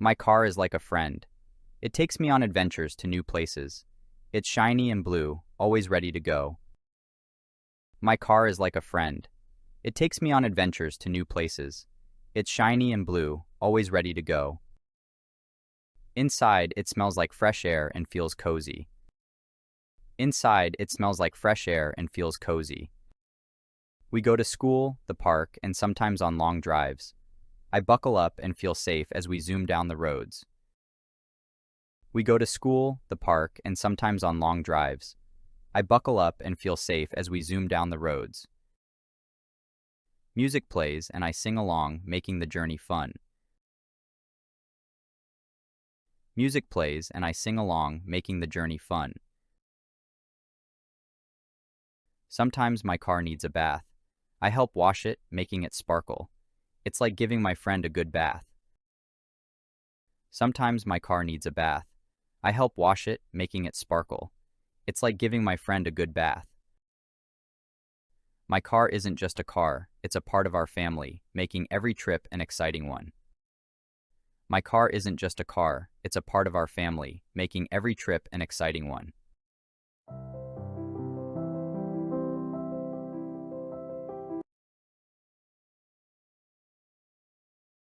My car is like a friend. It takes me on adventures to new places. It's shiny and blue, always ready to go. My car is like a friend. It takes me on adventures to new places. It's shiny and blue, always ready to go. Inside, it smells like fresh air and feels cozy. Inside, it smells like fresh air and feels cozy. We go to school, the park, and sometimes on long drives. I buckle up and feel safe as we zoom down the roads. We go to school, the park, and sometimes on long drives. I buckle up and feel safe as we zoom down the roads. Music plays and I sing along, making the journey fun. Music plays and I sing along, making the journey fun. Sometimes my car needs a bath. I help wash it, making it sparkle. It's like giving my friend a good bath. Sometimes my car needs a bath. I help wash it, making it sparkle. It's like giving my friend a good bath. My car isn't just a car, it's a part of our family, making every trip an exciting one. My car isn't just a car, it's a part of our family, making every trip an exciting one.